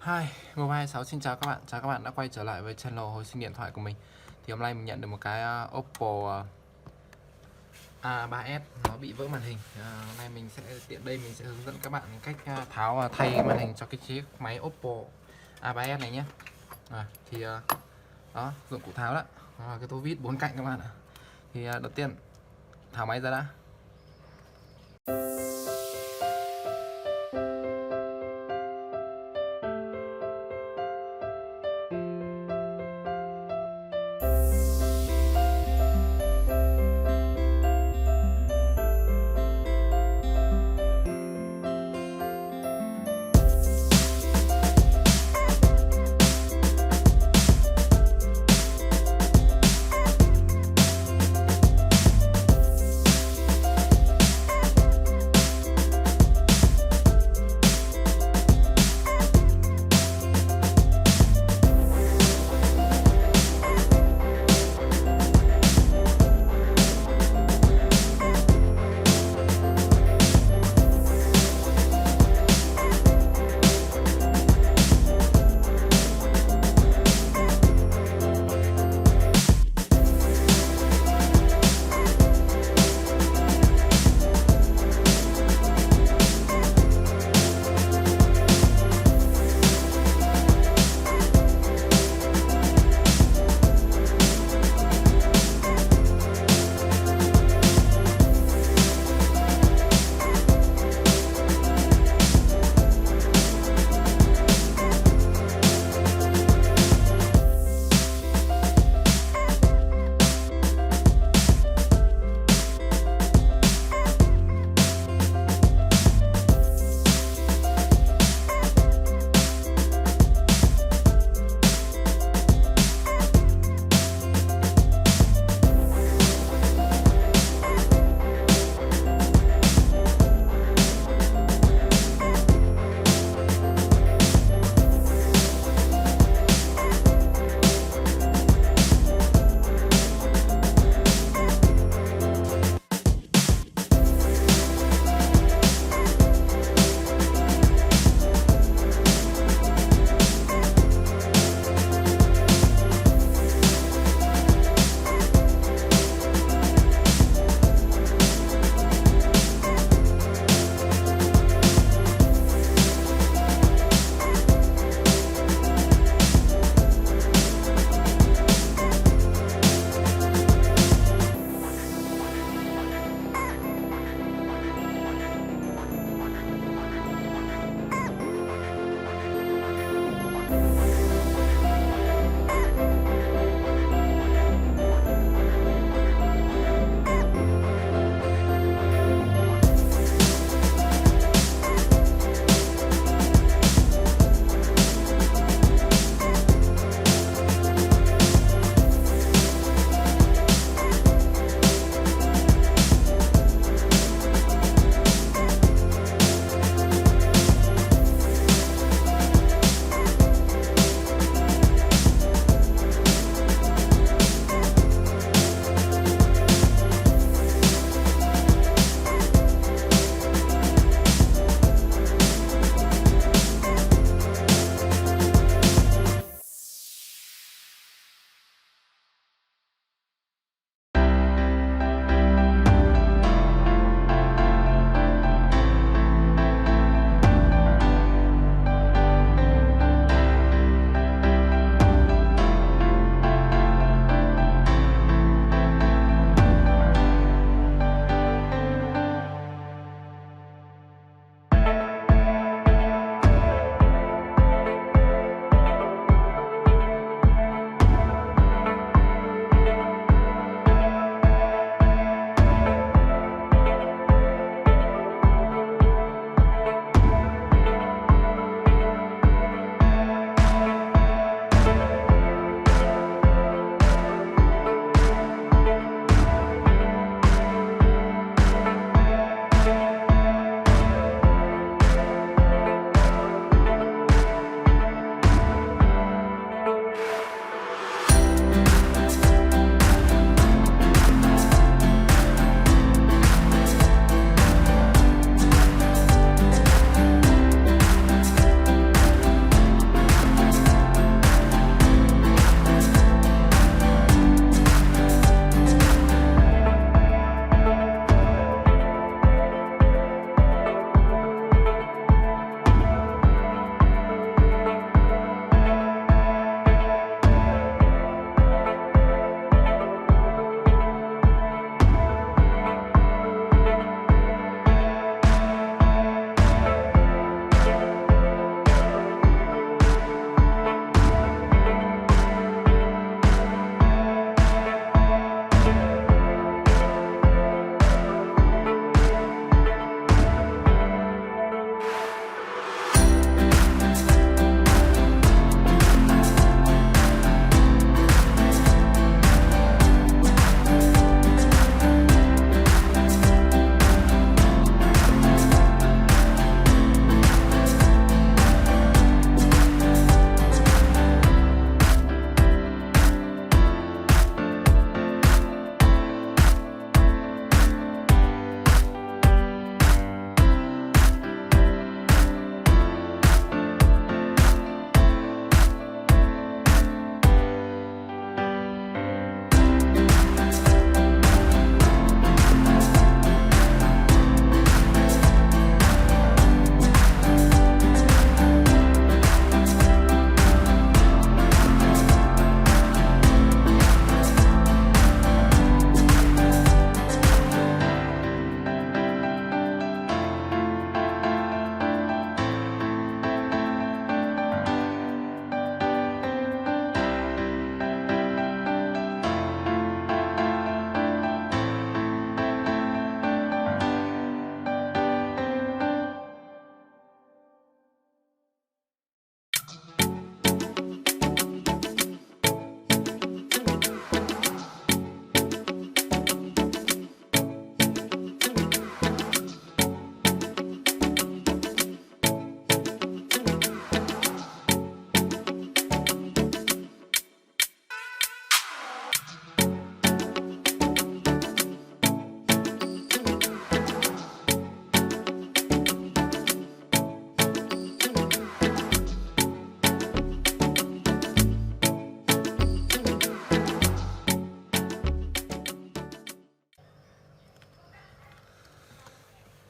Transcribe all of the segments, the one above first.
Hi, Mobile 26 xin chào các bạn. Chào các bạn đã quay trở lại với channel hồi sinh điện thoại của mình. Thì hôm nay mình nhận được một cái OPPO A3s nó bị vỡ màn hình. Hôm nay mình sẽ tiện đây mình sẽ hướng dẫn các bạn cách tháo và thay cái màn hình cho cái chiếc máy OPPO A3s này nhé. Đó, dụng cụ tháo đó. Cái tô vít 4 cạnh các bạn ạ. Thì đầu tiên tháo máy ra đã.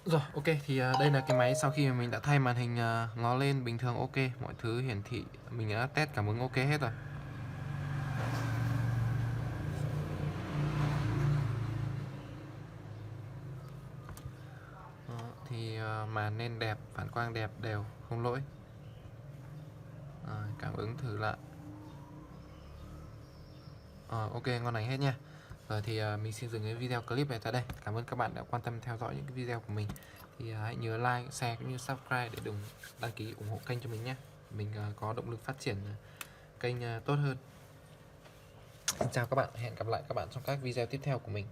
Rồi, ok thì đây là cái máy sau khi mà mình đã thay màn hình nó lên bình thường, ok, mọi thứ hiển thị mình đã test cảm ứng ok hết rồi. Đó, thì màn nên đẹp, phản quang đẹp, đều, không lỗi. Cảm ứng thử lại. Ok, ngon lành hết nha. Rồi thì mình xin dừng cái video clip này tại đây. Cảm ơn các bạn đã quan tâm theo dõi những cái video của mình. Thì hãy nhớ like, share cũng như subscribe để đăng ký ủng hộ kênh cho mình nhé. Mình có động lực phát triển kênh tốt hơn. Xin chào các bạn, hẹn gặp lại các bạn trong các video tiếp theo của mình.